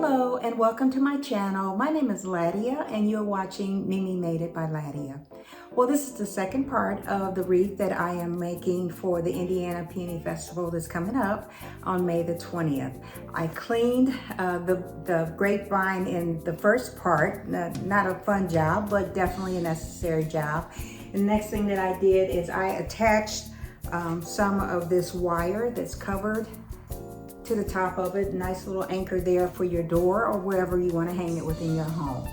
Hello and welcome to my channel. My name is Lattia and you're watching Mimi Made It by Lattia. Well, this is the second part of the wreath that I am making for the Indiana Peony Festival that's coming up on May the 20th. I cleaned the grapevine in the first part. Not a fun job, but definitely a necessary job. And the next thing that I did is I attached some of this wire that's covered to the top of it. Nice little anchor there for your door or wherever you want to hang it within your home.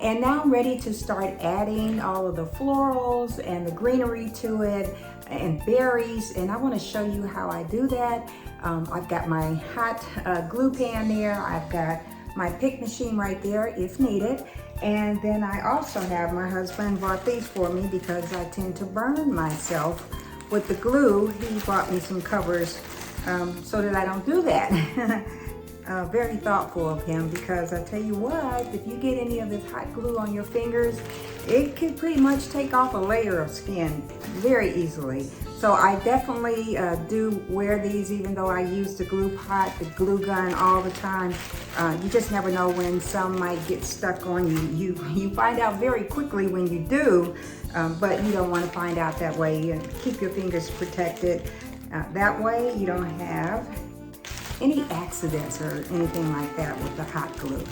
And now I'm ready to start adding all of the florals and the greenery to it and berries, and I want to show you how I do that. I've got my hot glue pan there. I've got my pick machine right there if needed, and then I also have, my husband bought these for me because I tend to burn myself with the glue. He bought me some covers so that I don't do that. Very thoughtful of him, because I tell you what, if you get any of this hot glue on your fingers, it can pretty much take off a layer of skin very easily. So I definitely do wear these, even though I use the glue pot, the glue gun all the time. You just never know when some might get stuck on you. You find out very quickly when you do, but you don't want to find out that way. And keep your fingers protected. That way you don't have any accidents or anything like that with the hot glue.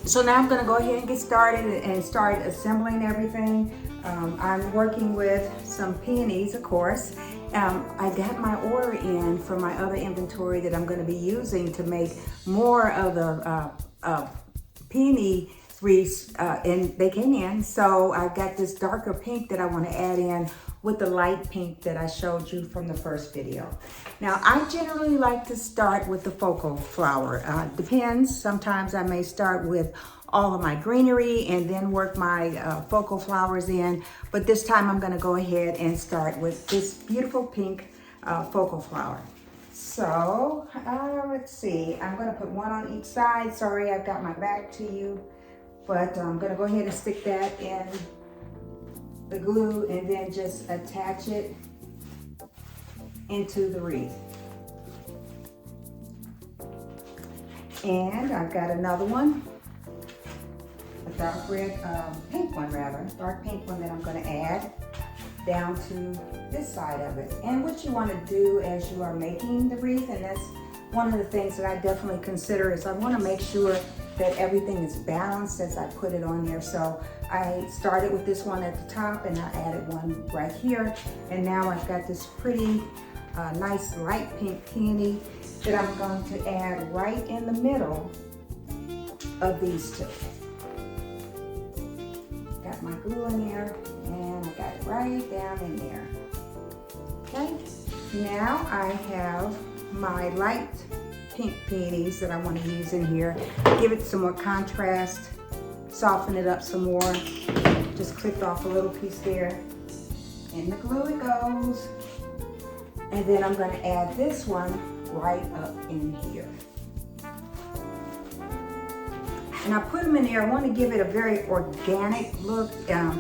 So now I'm gonna go ahead and get started and start assembling everything. I'm working with some peonies, of course. I got my order in for my other inventory that I'm gonna be using to make more of the peony wreaths, and they came in. So I've got this darker pink that I wanna add in with the light pink that I showed you from the first video. Now, I generally like to start with the focal flower. Depends, sometimes I may start with all of my greenery and then work my focal flowers in, but this time I'm gonna go ahead and start with this beautiful pink focal flower. So, let's see, I'm gonna put one on each side. Sorry, I've got my back to you, but I'm gonna go ahead and stick that in the glue and then just attach it into the wreath. And I've got another one, a dark red, pink one rather, dark pink one that I'm going to add down to this side of it. And what you want to do as you are making the wreath, and that's one of the things that I definitely consider, is I want to make sure that everything is balanced as I put it on there. So I started with this one at the top and I added one right here. And now I've got this pretty nice light pink peony that I'm going to add right in the middle of these two. Got my glue in there and I got it right down in there. Okay, now I have my light pink peonies that I want to use in here. Give it some more contrast, soften it up some more. Just clipped off a little piece there. In the glue it goes. And then I'm going to add this one right up in here. And I put them in there. I want to give it a very organic look,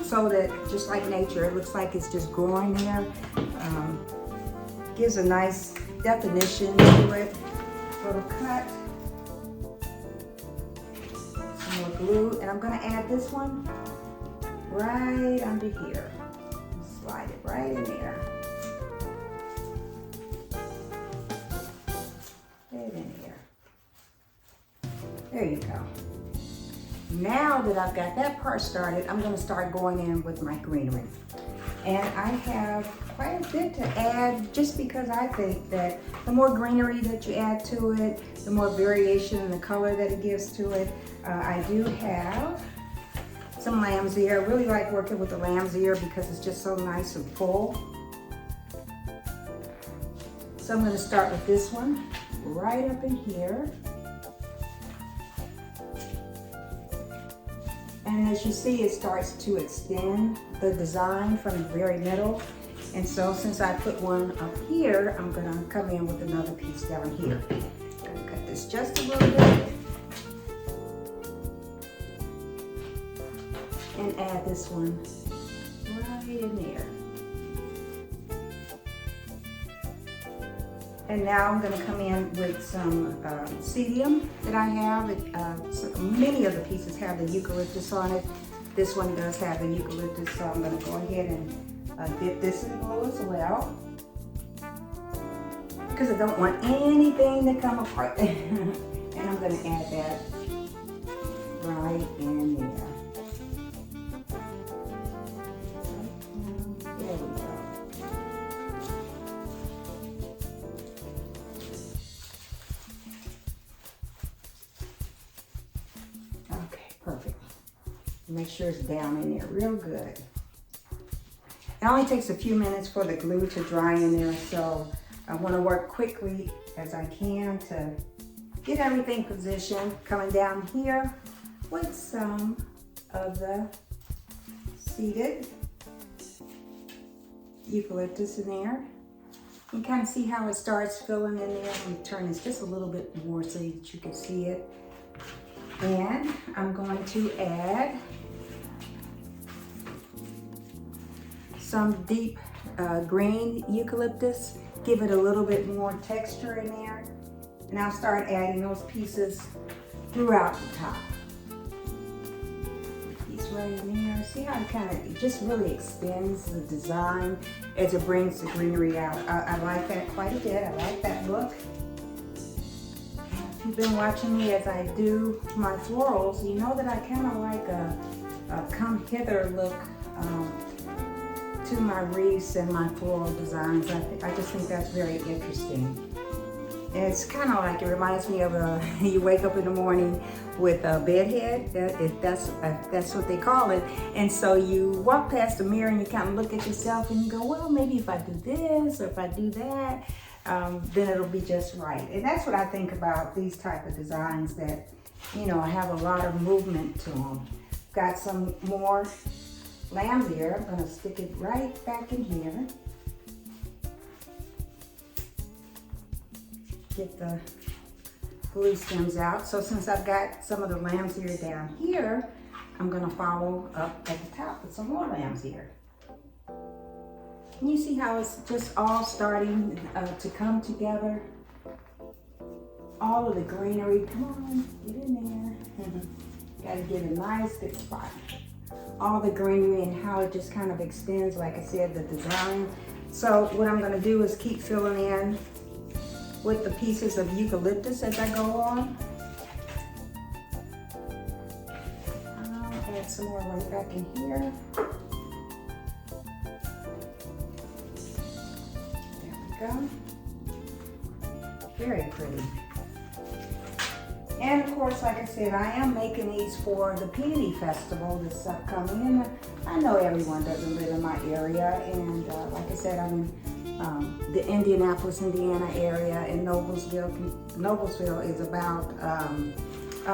so that just like nature, it looks like it's just growing there. Gives a nice definition to it. Little cut, some more glue, and I'm going to add this one right under here. Slide it right in there. Right in here. There you go. Now that I've got that part started, I'm going to start going in with my greenery. And I have quite a bit to add, just because I think that the more greenery that you add to it, the more variation in the color that it gives to it. I do have some lamb's ear. I really like working with the lamb's ear because it's just so nice and full. So I'm going to start with this one right up in here. And as you see, it starts to extend the design from the very middle. And so since I put one up here, I'm gonna come in with another piece down here. I'm gonna cut this just a little bit. And add this one right in there. And now I'm going to come in with some sedum that I have. Many of the pieces have the eucalyptus on it. This one does have the eucalyptus, so I'm going to go ahead and dip this in glue as well, because I don't want anything to come apart. And I'm going to add that right in there. There we go. Okay, perfect. Make sure it's down in there real good. It only takes a few minutes for the glue to dry in there, so I want to work quickly as I can to get everything positioned. Coming down here with some of the seeded eucalyptus in there. You can kind of see how it starts filling in there. I'm going to turn this just a little bit more so that you can see it. And I'm going to add some deep green eucalyptus, give it a little bit more texture in there. And I'll start adding those pieces throughout the top. Piece right in there. See how it just really extends the design as it brings the greenery out. I like that quite a bit. I like that look. If you've been watching me as I do my florals, you know that I kind of like a come hither look to my wreaths and my floral designs. I just think that's very interesting. And it's kind of like, it reminds me of you wake up in the morning with a bedhead. That's what they call it. And so you walk past the mirror and you kind of look at yourself and you go, well, maybe if I do this or if I do that, then it'll be just right. And that's what I think about these type of designs that, you know, have a lot of movement to them. Got some more lamb's ear. I'm going to stick it right back in here. Get the glue stems out. So since I've got some of the lamb's ear down here, I'm going to follow up at the top with some more lamb's ear. And you see how it's just all starting to come together. All of the greenery. Come on, get in there. Got to get a nice good spot. All the greenery and how it just kind of extends, like I said, the design. So what I'm going to do is keep filling in with the pieces of eucalyptus as I go on. I'll add some more right back in here. There we go. Very pretty. And of course, like I said, I am making these for the Peony Festival this upcoming. And I know everyone doesn't live in my area, and like I said, I'm in the Indianapolis, Indiana area, and Noblesville is about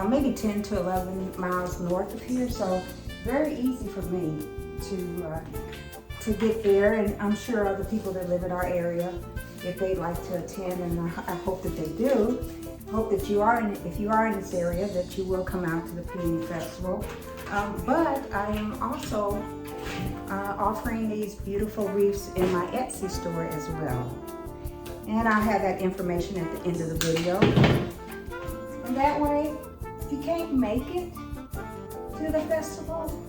maybe 10 to 11 miles north of here, so very easy for me to get there. And I'm sure other people that live in our area, if they'd like to attend, and I hope that they do. I hope that you are, if you are in this area, that you will come out to the Peony Festival. But I am also offering these beautiful wreaths in my Etsy store as well. And I'll have that information at the end of the video. And that way, if you can't make it to the festival,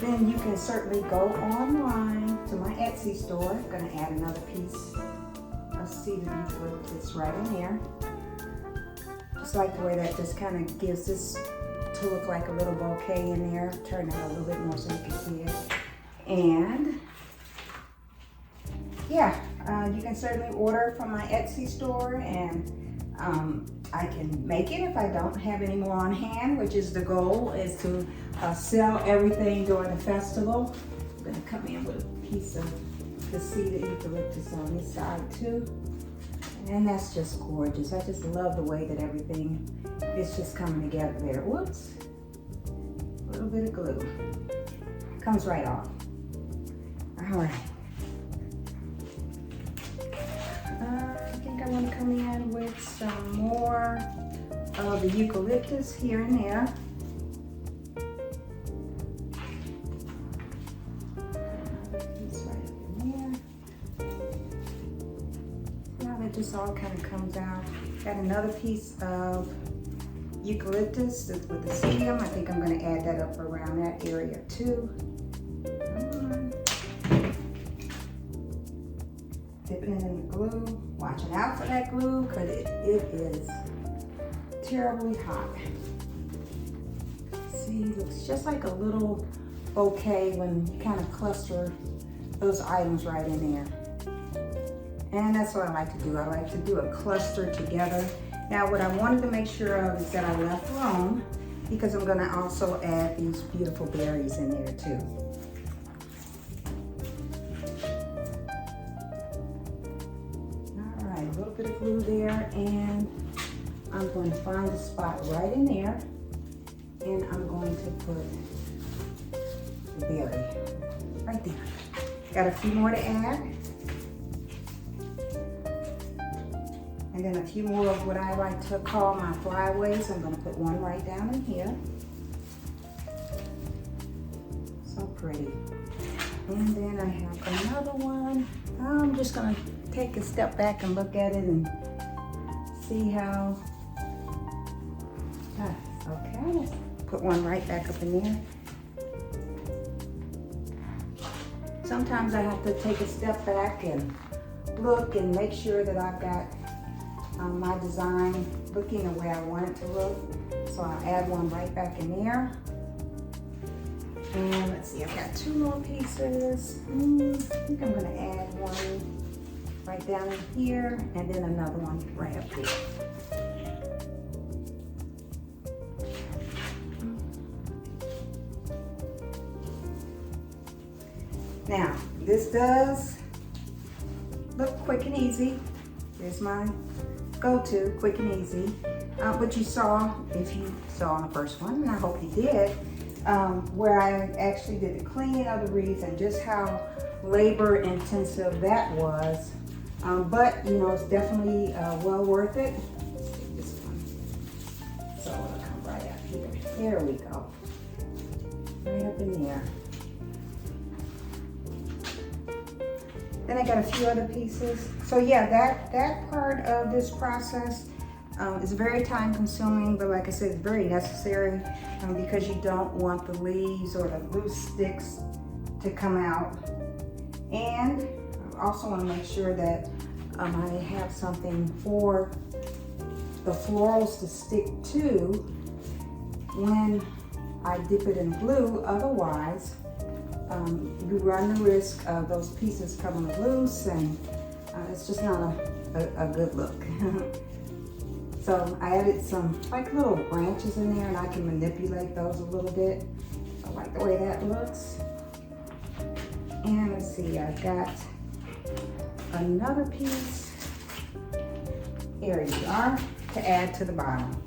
then you can certainly go online to my Etsy store. I'm going to add another piece of seeded eucalyptus right in there. Just like the way that just kind of gives this to look like a little bouquet in there. Turn it a little bit more so you can see it. And yeah, you can certainly order from my Etsy store, and I can make it if I don't have any more on hand, which is the goal, is to sell everything during the festival. I'm going to come in with a piece of the seeded eucalyptus on this side too. And that's just gorgeous. I just love the way that everything is just coming together there. Whoops. A little bit of glue. Comes right off. All right. I think I want to come in with some more of the eucalyptus here and there. just all kind of comes out. Got another piece of eucalyptus with the stem. I think I'm going to add that up around that area too. Come on. Dipping it in the glue. Watching out for that glue because it is terribly hot. See, it looks just like a little bouquet when you kind of cluster those items right in there. And that's what I like to do. I like to do a cluster together. Now what I wanted to make sure of is that I left room because I'm going to also add these beautiful berries in there too. All right, a little bit of glue there, and I'm going to find a spot right in there, and I'm going to put the berry right there. Got a few more to add. And then a few more of what I like to call my flyaways. I'm gonna put one right down in here. So pretty. And then I have another one. I'm just gonna take a step back and look at it and see how, okay. Put one right back up in there. Sometimes I have to take a step back and look and make sure that I've got my design looking the way I want it to look. So I'll add one right back in there. And let's see, I've got two more pieces. I think I'm gonna add one right down in here and then another one right up there. Now, this does look quick and easy. There's my go-to, quick and easy. But you saw, if you saw on the first one, and I hope you did, where I actually did the cleaning of the wreath and just how labor intensive that was. But you know, it's definitely well worth it. Let's take this one. So it'll come right up here. There we go. Right up in there. Then I got a few other pieces. So yeah, that part of this process is very time consuming, but like I said, it's very necessary because you don't want the leaves or the loose sticks to come out. And I also want to make sure that I have something for the florals to stick to when I dip it in glue. Otherwise, you run the risk of those pieces coming loose, and it's just not a good look. So I added some like little branches in there, and I can manipulate those a little bit. I like the way that looks. And let's see, I've got another piece. Here you are, to add to the bottom.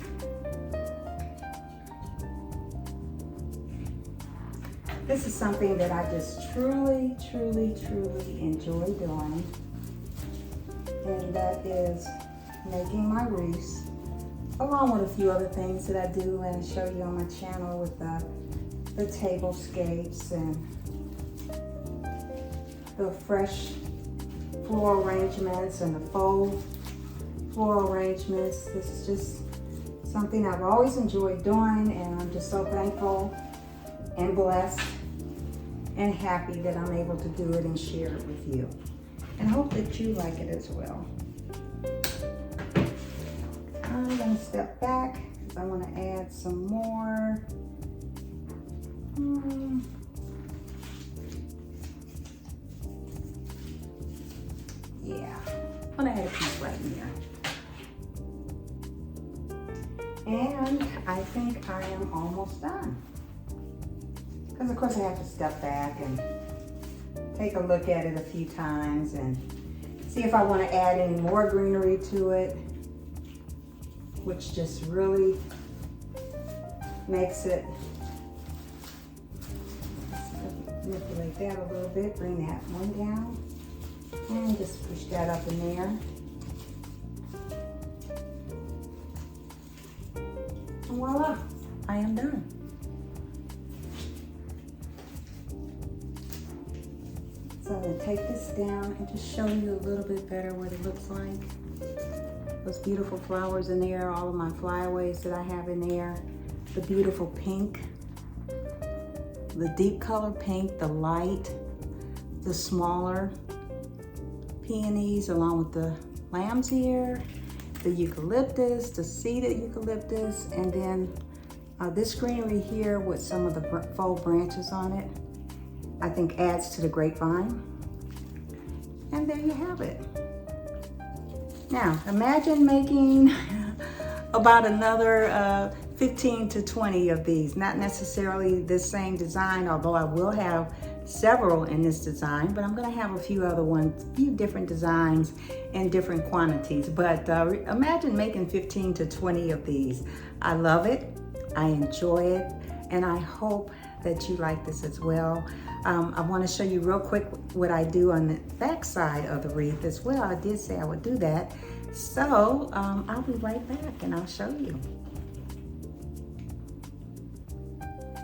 This is something that I just truly, truly, truly enjoy doing. And that is making my wreaths, along with a few other things that I do and show you on my channel with the tablescapes and the fresh floral arrangements and the faux floral arrangements. This is just something I've always enjoyed doing, and I'm just so thankful and blessed and happy that I'm able to do it and share it with you. And hope that you like it as well. I'm gonna step back because I want to add some more. Yeah, I'm gonna add a piece right in there. And I think I am almost done. Because of course I have to step back and take a look at it a few times and see if I want to add any more greenery to it, which just really makes it. Manipulate that a little bit, bring that one down, and just push that up in there. And voila, I am done. So I'm gonna take this down and just show you a little bit better what it looks like. Those beautiful flowers in there, all of my flyaways that I have in there, the beautiful pink, the deep color pink, the light, the smaller peonies along with the lamb's ear, the eucalyptus, the seeded eucalyptus, and then this greenery here with some of the faux branches on it, I think adds to the grapevine. And there you have it. Now, imagine making about another 15 to 20 of these. Not necessarily the same design, although I will have several in this design, but I'm gonna have a few other ones, a few different designs and different quantities. But imagine making 15 to 20 of these. I love it, I enjoy it, and I hope that you like this as well. I want to show you real quick what I do on the back side of the wreath as well. I did say I would do that. So I'll be right back and I'll show you.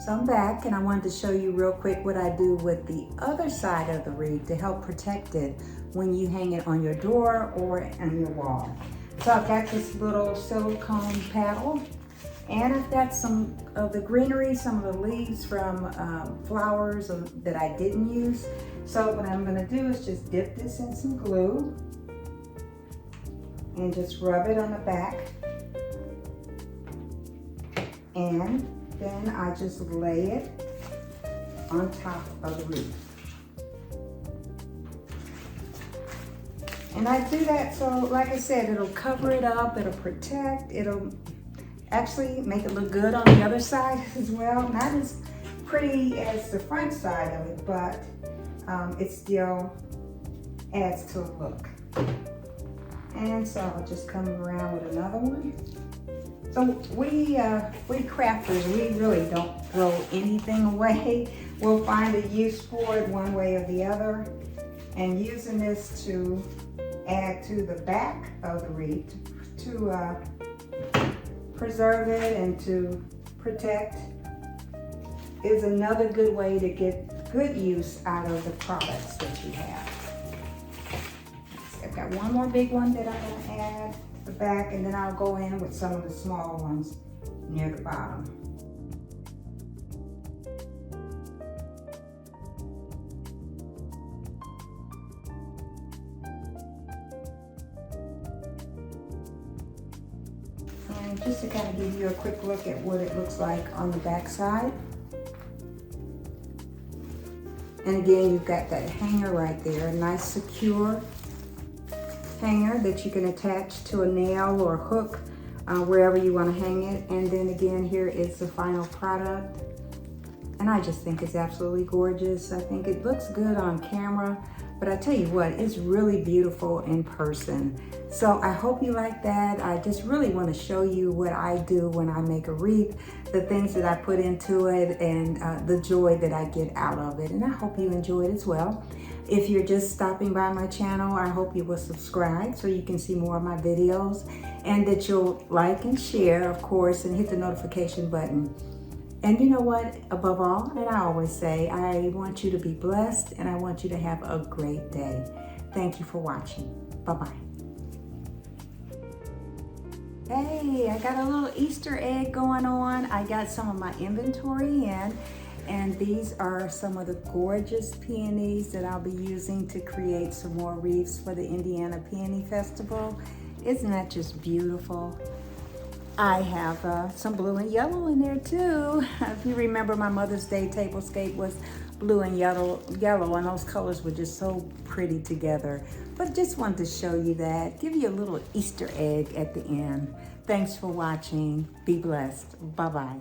So I'm back and I wanted to show you real quick what I do with the other side of the wreath to help protect it when you hang it on your door or on your wall. So I've got this little silicone paddle. And I've got some of the greenery, some of the leaves from flowers that I didn't use. So what I'm gonna do is just dip this in some glue and just rub it on the back. And then I just lay it on top of the wreath. And I do that so, like I said, it'll cover it up, it'll protect, it'll actually make it look good on the other side as well. Not as pretty as the front side of it, but it still adds to the look. And so I'll just come around with another one. So we crafters, we really don't throw anything away. We'll find a use for it one way or the other. And using this to add to the back of the wreath to preserve it and to protect is another good way to get good use out of the products that you have. I've got one more big one that I'm going to add to the back, and then I'll go in with some of the smaller ones near the bottom. And just to kind of give you a quick look at what it looks like on the back side. And again, you've got that hanger right there, a nice secure hanger that you can attach to a nail or hook wherever you want to hang it. And then again, here is the final product. And I just think it's absolutely gorgeous. I think it looks good on camera, but I tell you what, it's really beautiful in person. So I hope you like that. I just really want to show you what I do when I make a wreath, the things that I put into it, and the joy that I get out of it. And I hope you enjoy it as well. If you're just stopping by my channel, I hope you will subscribe so you can see more of my videos, and that you'll like and share, of course, and hit the notification button. And you know what, above all, and I always say, I want you to be blessed and I want you to have a great day. Thank you for watching. Bye-bye. Hey, I got a little Easter egg going on. I got some of my inventory in, and these are some of the gorgeous peonies that I'll be using to create some more wreaths for the Indiana Peony Festival. Isn't that just beautiful? I have some blue and yellow in there too. If you remember, my Mother's Day tablescape was blue and yellow, and those colors were just so pretty together. But just wanted to show you that, give you a little Easter egg at the end. Thanks for watching. Be blessed. Bye-bye.